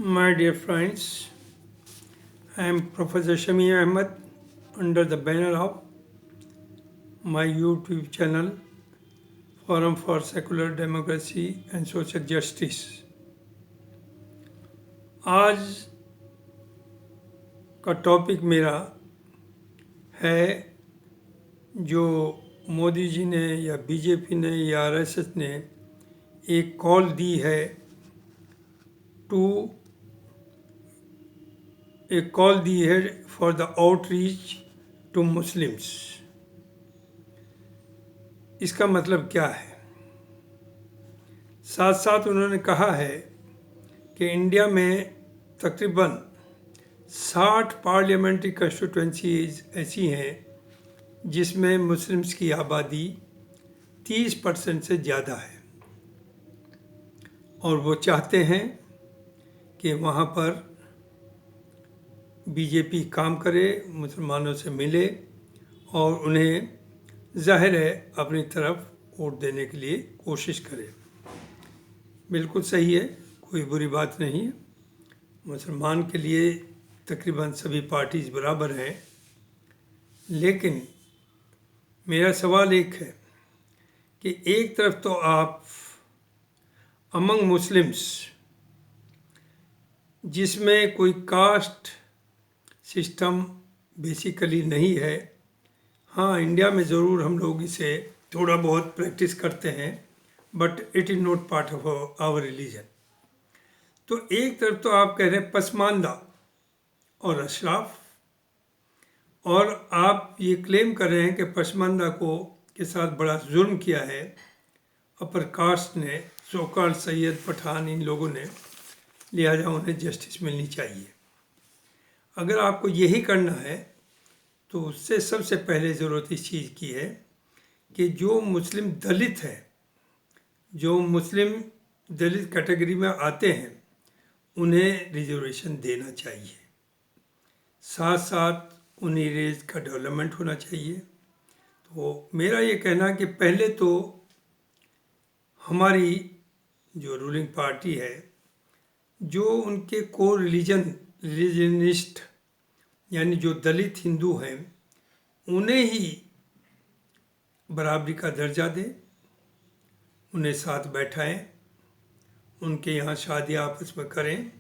My dear friends, I am Professor Shami Ahmed under the banner of my YouTube channel Forum for Secular Democracy and Social Justice. आज का topic मेरा है जो मोदी जी ने या BJP ने या आरएसएस ने एक कॉल दी है for the outreach to Muslims. इसका मतलब क्या है? साथ साथ उन्होंने कहा है कि इंडिया में तकरीबन 60 पार्लियामेंट्री कंस्टिट्यूएंसीज ऐसी हैं जिसमें मुस्लिम्स की आबादी 30% से ज़्यादा है और वो चाहते हैं कि वहाँ पर बीजेपी काम करे, मुसलमानों से मिले और उन्हें जाहिर है अपनी तरफ वोट देने के लिए कोशिश करे। बिल्कुल सही है, कोई बुरी बात नहीं है। मुसलमान के लिए तकरीबन सभी पार्टीज बराबर हैं, लेकिन मेरा सवाल एक है कि एक तरफ तो आप अमंग मुस्लिम्स जिसमें कोई कास्ट सिस्टम बेसिकली नहीं है, हाँ इंडिया में ज़रूर हम लोग इसे थोड़ा बहुत प्रैक्टिस करते हैं, but it is not part of our religion. तो एक तरफ तो आप कह रहे हैं पसमानदा और अशराफ, और आप ये क्लेम कर रहे हैं कि पसमानदा को के साथ बड़ा जुल्म किया है अपर कास्ट ने, सोकाल सैयद पठान, इन लोगों ने, लिहाजा उन्हें जस्टिस मिलनी चाहिए। अगर आपको यही करना है तो उससे सबसे पहले ज़रूरत इस चीज़ की है कि जो मुस्लिम दलित हैं, जो मुस्लिम दलित कैटेगरी में आते हैं, उन्हें रिजर्वेशन देना चाहिए। साथ साथ उन एरियाज का डेवलपमेंट होना चाहिए। तो मेरा ये कहना है कि पहले तो हमारी जो रूलिंग पार्टी है, जो उनके को रिलीजनिस्ट यानी जो दलित हिंदू हैं, उन्हें ही बराबरी का दर्जा दे, उन्हें साथ बैठाएं, उनके यहाँ शादी आपस में करें,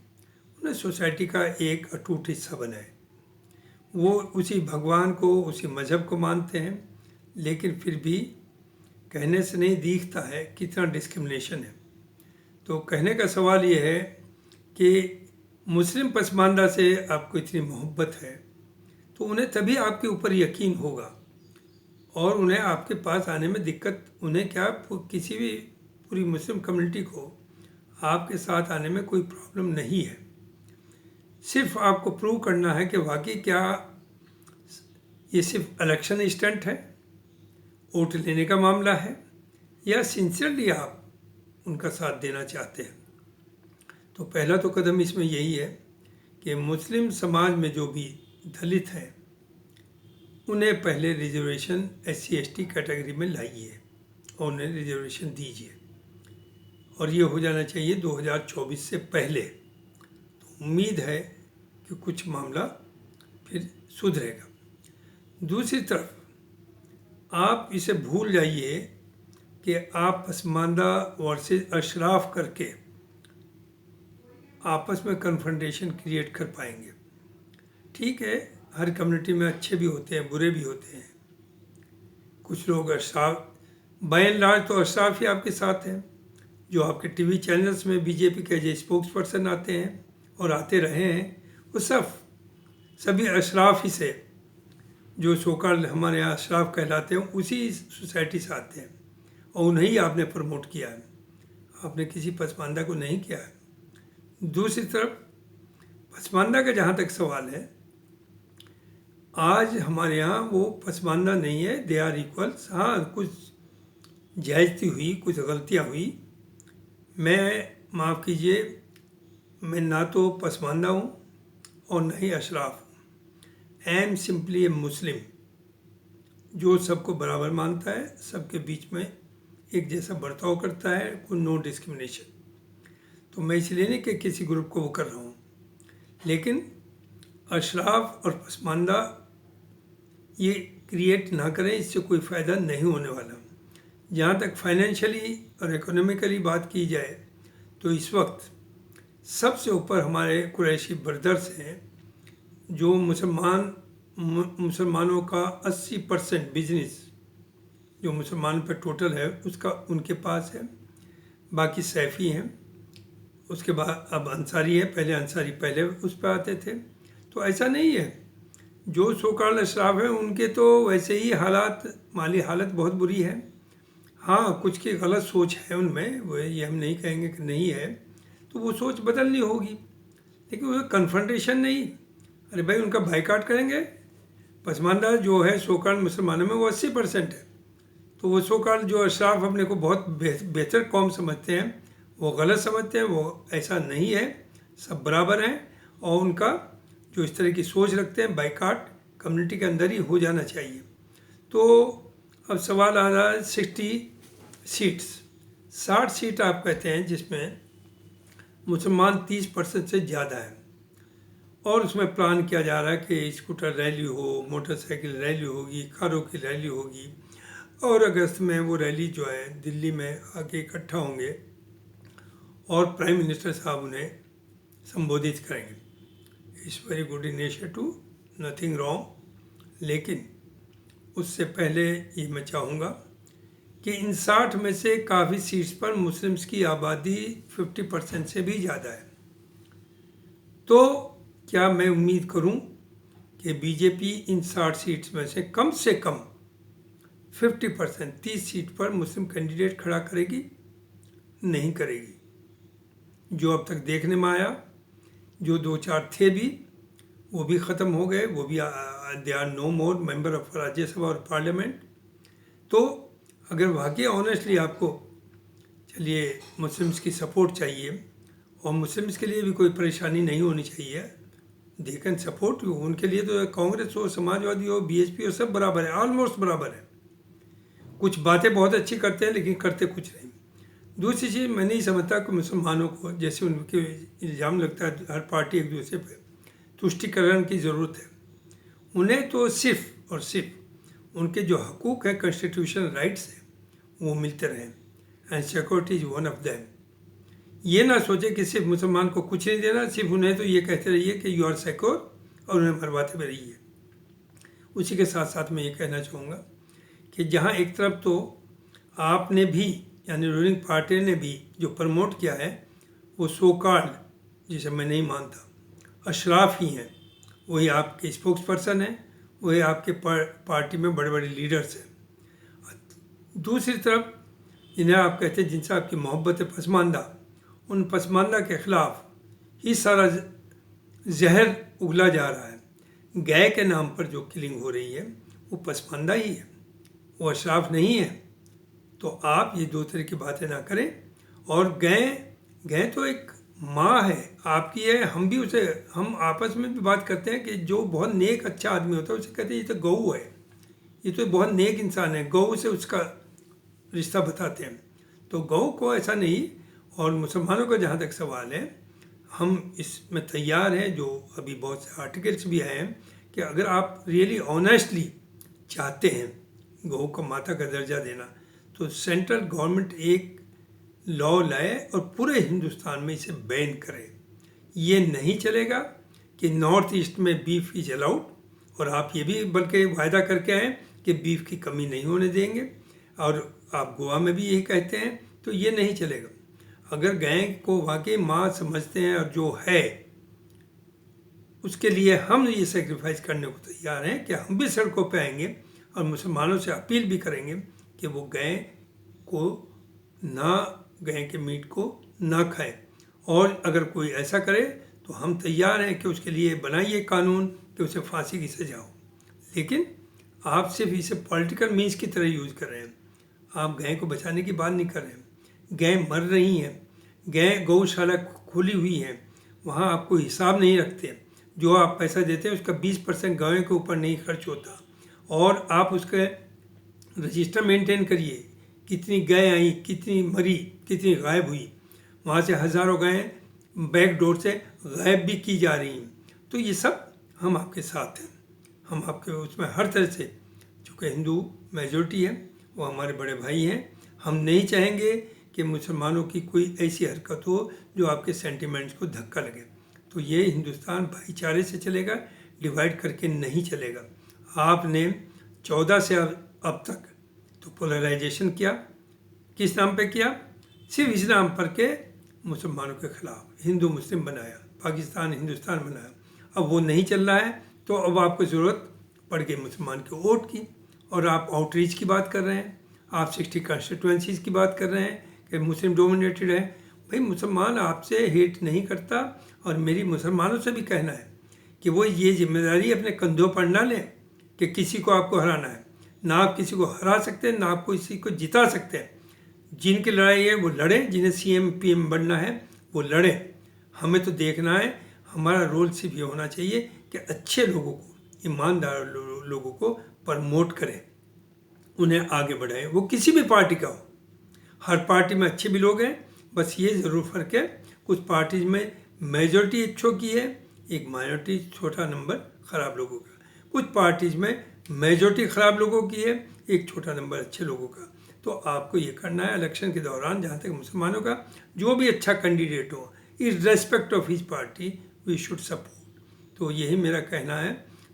उन्हें सोसाइटी का एक अटूट हिस्सा बनाएं। वो उसी भगवान को, उसी मज़हब को मानते हैं, लेकिन फिर भी कहने से नहीं दिखता है कितना डिस्क्रिमिनेशन है। तो कहने का सवाल ये है कि मुस्लिम पसमानदा से आपको इतनी मोहब्बत है तो उन्हें तभी आपके ऊपर यकीन होगा और उन्हें आपके पास आने में दिक्कत, उन्हें क्या, किसी भी पूरी मुस्लिम कम्युनिटी को आपके साथ आने में कोई प्रॉब्लम नहीं है। सिर्फ आपको प्रूव करना है कि वाकई क्या ये सिर्फ इलेक्शन स्टंट है, वोट लेने का मामला है, या सिंसियरली आप उनका साथ देना चाहते हैं। तो पहला तो कदम इसमें यही है कि मुस्लिम समाज में जो भी दलित हैं उन्हें पहले रिजर्वेशन SC/ST कैटेगरी में लाइए और उन्हें रिजर्वेशन दीजिए, और ये हो जाना चाहिए 2024 से पहले। तो उम्मीद है कि कुछ मामला फिर सुधरेगा। दूसरी तरफ आप इसे भूल जाइए कि आप पसमानदा वर्सेस अशराफ करके आपस में कन्फ्रंटेशन क्रिएट कर पाएंगे। ठीक है, हर कम्युनिटी में अच्छे भी होते हैं, बुरे भी होते हैं। कुछ लोग अशराफ, बाय एंड लार्ज तो अशराफ ही आपके साथ हैं। जो आपके टीवी चैनल्स में बीजेपी के जो स्पोक्स पर्सन आते हैं और आते रहे हैं, वो सभी अशराफ ही से, जो सोकाल हमारे यहाँ अशराफ कहलाते हैं, उसी सोसाइटी से आते हैं और उन्हें आपने प्रमोट किया है, आपने किसी पसमानदा को नहीं किया है। दूसरी तरफ पसमानदा का जहाँ तक सवाल है, आज हमारे यहाँ वो पसमानदा नहीं है, दे आर इक्वल्स। हाँ, कुछ ज्यादती हुई, कुछ गलतियाँ हुई, मैं माफ़ कीजिए, मैं ना तो पसमानदा हूँ और न ही अशराफ हूँ। आई एम सिंपली ए मुस्लिम जो सबको बराबर मानता है, सबके बीच में एक जैसा बर्ताव करता है, कोई नो डिस्क्रिमिनेशन। तो तो मैं इसलिए नहीं कि किसी ग्रुप को वो कर रहा हूँ, लेकिन अशराफ और पसमानदा ये क्रिएट ना करें, इससे कोई फ़ायदा नहीं होने वाला। जहाँ तक फाइनेंशियली और इकोनॉमिकली बात की जाए तो इस वक्त सबसे ऊपर हमारे कुरैशी ब्रदर्स हैं, जो मुसलमानों का 80% बिजनेस जो मुसलमान पर टोटल है उसका उनके पास है। बाकी सैफ़ी हैं, उसके बाद अब अंसारी है, पहले उस पर आते थे। तो ऐसा नहीं है, जो सोकाल अशराफ हैं उनके तो वैसे ही माली हालत बहुत बुरी है। हाँ, कुछ की गलत सोच है उनमें, वो ये हम नहीं कहेंगे कि नहीं है, तो वो सोच बदलनी होगी, लेकिन वो कन्फ्रंटेशन नहीं। अरे भाई, उनका बाइकाट करेंगे। पसमानदा जो है सोकाल मुसलमानों में वो 80% है, तो वो सोकाल जो अशराफ अपने को बहुत बेहतर कौम समझते हैं, वो गलत समझते हैं। वो ऐसा नहीं है, सब बराबर हैं, और उनका जो इस तरह की सोच रखते हैं बाइकाट कम्युनिटी के अंदर ही हो जाना चाहिए। तो अब सवाल आ रहा है 60 सीट आप कहते हैं, जिसमें मुसलमान 30% से ज़्यादा है, और उसमें प्लान किया जा रहा है कि स्कूटर रैली हो, मोटरसाइकिल रैली होगी, कारों की रैली होगी, और अगस्त में वो रैली जो है दिल्ली में आके इकट्ठा होंगे और प्राइम मिनिस्टर साहब उन्हें संबोधित करेंगे। It's very good initiative, nothing wrong, लेकिन उससे पहले ये मैं चाहूँगा कि इन 60 में से काफ़ी सीट्स पर मुस्लिम्स की आबादी 50% से भी ज़्यादा है। तो क्या मैं उम्मीद करूं कि बीजेपी इन 60 सीट्स में से कम 50% 30 सीट पर मुस्लिम कैंडिडेट खड़ा करेगी? नहीं करेगी। जो अब तक देखने में आया, जो 2-4 थे भी, वो भी ख़त्म हो गए, वो भी they are no more member of Rajya Sabha और पार्लियामेंट। तो अगर वाकई ऑनेस्टली आपको चलिए मुस्लिम्स की सपोर्ट चाहिए, और मुस्लिम्स के लिए भी कोई परेशानी नहीं होनी चाहिए, दे कैन सपोर्ट यू। उनके लिए तो कांग्रेस हो, समाजवादी हो, बीएसपी हो, सब बराबर है, ऑलमोस्ट बराबर है। कुछ बातें बहुत अच्छी करते हैं लेकिन करते कुछ नहीं। दूसरी चीज़, मैं नहीं समझता कि मुसलमानों को, जैसे उनके इल्ज़ाम लगता है हर पार्टी एक दूसरे पर, तुष्टिकरण की ज़रूरत है। उन्हें तो सिर्फ और सिर्फ उनके जो हकूक़ हैं, कॉन्स्टिट्यूशनल राइट्स हैं, वो मिलते रहें, and security is one of them. ये ना सोचे कि सिर्फ मुसलमान को कुछ नहीं देना, सिर्फ उन्हें तो ये कहते रहिए कि यू आर सिक्योर, और उन्हें मरवाते भी रहिए। उसी के साथ साथ मैं ये कहना चाहूँगा कि जहाँ एक तरफ तो आपने भी, यानी रूलिंग पार्टी ने भी जो प्रमोट किया है, वो सो कॉल्ड, जिसे मैं नहीं मानता, अशराफ ही हैं, वही आपके स्पोक्स पर्सन हैं, वही आपके पार्टी में बड़े बड़े लीडर्स हैं। दूसरी तरफ जिन्हें आप कहते हैं, जिनसे आपकी मोहब्बत है, पसमानदा, उन पसमानदा के ख़िलाफ़ ही सारा जहर उगला जा रहा है। गै के नाम पर जो किलिंग हो रही है वो पसमानदा ही है, वो अशराफ नहीं है। तो आप ये दो तरह की बातें ना करें। और गै तो एक माँ है आपकी है, हम आपस में भी बात करते हैं कि जो बहुत नेक अच्छा आदमी होता है उसे कहते हैं ये तो गऊ है, ये तो बहुत नेक इंसान है, गऊ से उसका रिश्ता बताते हैं। तो गऊ को ऐसा नहीं। और मुसलमानों का जहाँ तक सवाल है, हम इसमें तैयार हैं, जो अभी बहुत से आर्टिकल्स भी आए हैं, कि अगर आप रियली ऑनेस्टली चाहते हैं गऊ को माता का दर्जा देना, तो सेंट्रल गवर्नमेंट एक लॉ लाए और पूरे हिंदुस्तान में इसे बैन करे। ये नहीं चलेगा कि नॉर्थ ईस्ट में बीफ इज अलाउड, और आप ये भी बल्कि वायदा करके आए कि बीफ की कमी नहीं होने देंगे, और आप गोवा में भी यही कहते हैं, तो ये नहीं चलेगा। अगर गाय को वाकई माँ समझते हैं और जो है उसके लिए हम ये सेक्रीफाइस करने को तैयार हैं कि हम भी सड़कों पे आएंगे और मुसलमानों से अपील भी करेंगे कि वो गाय के मीट को ना खाएं। और अगर कोई ऐसा करे तो हम तैयार हैं कि उसके लिए बनाइए कानून कि उसे फांसी की सजा हो। लेकिन आप सिर्फ इसे पॉलिटिकल मीन्स की तरह यूज़ कर रहे हैं, आप गाय को बचाने की बात नहीं कर रहे हैं। गाय मर रही हैं, गौशाला खुली हुई है, वहाँ आप कोई हिसाब नहीं रखते। जो आप पैसा देते हैं उसका 20% गायों के ऊपर नहीं खर्च होता, और आप उसका रजिस्टर मेंटेन करिए, कितनी गाय आई, कितनी मरी, कितनी गायब हुई। वहाँ से हज़ारों गए, बैक डोर से गायब भी की जा रही हैं। तो ये सब हम आपके साथ हैं, हम आपके उसमें हर तरह से, चूँकि हिंदू मेजॉरिटी है, वो हमारे बड़े भाई हैं। हम नहीं चाहेंगे कि मुसलमानों की कोई ऐसी हरकत हो जो आपके सेंटिमेंट्स को धक्का लगे। तो ये हिंदुस्तान भाईचारे से चलेगा, डिवाइड करके नहीं चलेगा। आपने 14 से अब तक तो पोलराइजेशन किया, किस नाम पे किया? सिर्फ इस नाम पर के मुसलमानों के खिलाफ हिंदू मुस्लिम बनाया, पाकिस्तान हिंदुस्तान बनाया। अब वो नहीं चल रहा है, तो अब आपको ज़रूरत पड़ गई मुसलमान के वोट की, और आप आउटरीच की बात कर रहे हैं, आप 60 कॉन्स्टिट्यूंसीज की बात कर रहे हैं कि मुस्लिम डोमिनेटेड है। भाई मुसलमान आपसे हेट नहीं करता, और मेरी मुसलमानों से भी कहना है कि वो ये जिम्मेदारी अपने कंधों पर ना लें कि किसी को आपको हराना है। ना आप किसी को हरा सकते हैं, ना आप किसी को जिता सकते हैं। जिनकी लड़ाई है वो लड़ें, जिन्हें CM PM बनना है वो लड़ें। हमें तो देखना है, हमारा रोल सिर्फ ये होना चाहिए कि अच्छे लोगों को, ईमानदार लोगों को प्रमोट करें, उन्हें आगे बढ़ाएं, वो किसी भी पार्टी का हो। हर पार्टी में अच्छे भी लोग हैं, बस ये ज़रूर फ़र्क है, कुछ पार्टीज में मेजॉरिटी अच्छों की है, एक माइनॉरिटी छोटा नंबर ख़राब लोगों का। कुछ पार्टीज में मेजॉरिटी ख़राब लोगों की है, एक छोटा नंबर अच्छे लोगों का। तो आपको ये करना है इलेक्शन के दौरान, जहाँ तक मुसलमानों का, जो भी अच्छा कैंडिडेट हो, irrespect of his party, we should support. तो यही मेरा कहना है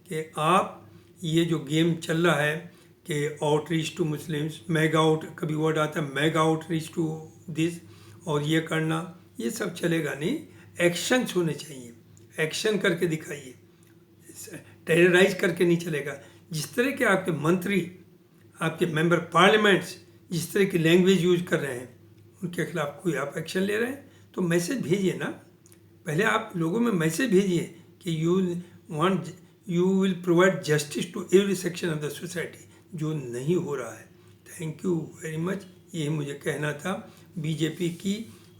कि आप ये जो गेम चल रहा है कि outreach to Muslims, mega out, कभी वर्ड आता है मेगा आउटरीच टू दिस, और ये करना, ये सब चलेगा नहीं। एक्शंस होने चाहिए, एक्शन करके दिखाइए, टेरराइज करके नहीं चलेगा। जिस तरह के आपके मंत्री, आपके मेंबर पार्लियामेंट्स जिस तरह की लैंग्वेज यूज कर रहे हैं, उनके खिलाफ कोई आप एक्शन ले रहे हैं तो मैसेज भेजिए ना। पहले आप लोगों में मैसेज भेजिए कि you will provide justice to every section of the society, जो नहीं हो रहा है। थैंक यू वेरी मच, ये मुझे कहना था। बीजेपी की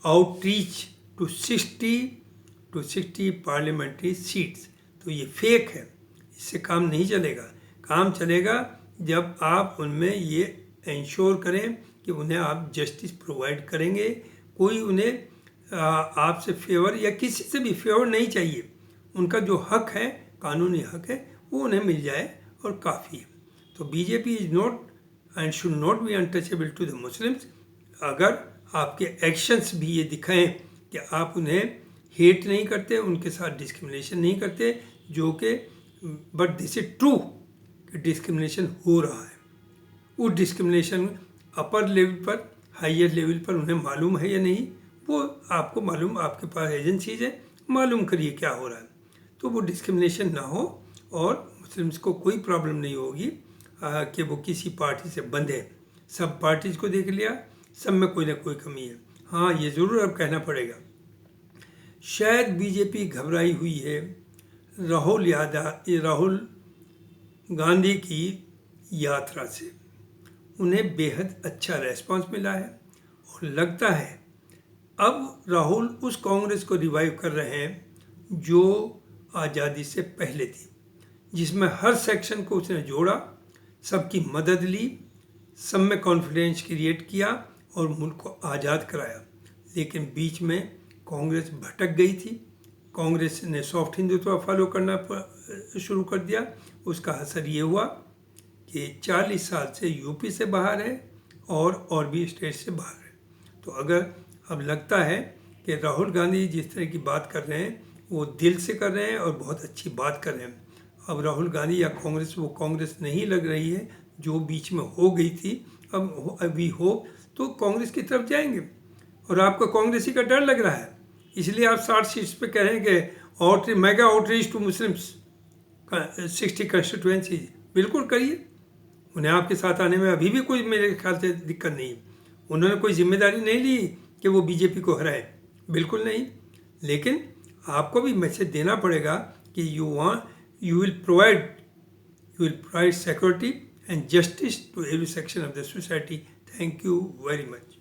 आउटरीच टू 60 पार्लियामेंट्री सीट्स, तो ये फेक है, इससे काम नहीं चलेगा। काम चलेगा जब आप उनमें ये इंश्योर करें कि उन्हें आप जस्टिस प्रोवाइड करेंगे। कोई उन्हें आपसे फेवर या किसी से भी फेवर नहीं चाहिए, उनका जो हक है, कानूनी हक है, वो उन्हें मिल जाए और काफ़ी है। तो BJP is not and should not be untouchable to the Muslims. अगर आपके एक्शंस भी ये दिखाएं कि आप उन्हें हेट नहीं करते, उनके साथ डिस्क्रिमिनेशन नहीं करते, जो कि बट दिस इज ट्रू कि डिस्क्रिमिनेशन हो रहा है। वो डिस्क्रिमिनेशन अपर लेवल पर, हाइयर लेवल पर उन्हें मालूम है या नहीं, वो आपको मालूम, आपके पास एजेंसीज है, मालूम करिए क्या हो रहा है। तो वो डिस्क्रिमिनेशन ना हो, और मुस्लिम्स को कोई प्रॉब्लम नहीं होगी कि वो किसी पार्टी से बंधे। सब पार्टीज को देख लिया, सब में कोई ना कोई कमी है। हाँ, ये ज़रूर अब कहना पड़ेगा, शायद बीजेपी घबराई हुई है राहुल गांधी की यात्रा से। उन्हें बेहद अच्छा रेस्पॉन्स मिला है, और लगता है अब राहुल उस कांग्रेस को रिवाइव कर रहे हैं जो आज़ादी से पहले थी, जिसमें हर सेक्शन को उसने जोड़ा, सबकी मदद ली, सब में कॉन्फिडेंस क्रिएट किया और मुल्क को आज़ाद कराया। लेकिन बीच में कांग्रेस भटक गई थी, कांग्रेस ने सॉफ्ट हिंदुत्व फॉलो करना शुरू कर दिया। उसका असर ये हुआ कि 40 साल से यूपी से बाहर है और भी स्टेट से बाहर है। तो अगर अब लगता है कि राहुल गांधी जिस तरह की बात कर रहे हैं वो दिल से कर रहे हैं और बहुत अच्छी बात कर रहे हैं। अब राहुल गांधी या कांग्रेस वो कांग्रेस नहीं लग रही है जो बीच में हो गई थी। अब अभी हो तो कांग्रेस की तरफ जाएंगे, और आपको कांग्रेसी का डर लग रहा है, इसलिए आप 60 सीट्स पे कह रहे हैं कि mega outreach to Muslims 60 constituency. बिल्कुल करिए, उन्हें आपके साथ आने में अभी भी कोई मेरे ख्याल से दिक्कत नहीं है। उन्होंने कोई जिम्मेदारी नहीं ली कि वो बीजेपी को हराए, बिल्कुल नहीं। लेकिन आपको भी मैसेज देना पड़ेगा कि you will provide security and justice to every section of the society. Thank you very much.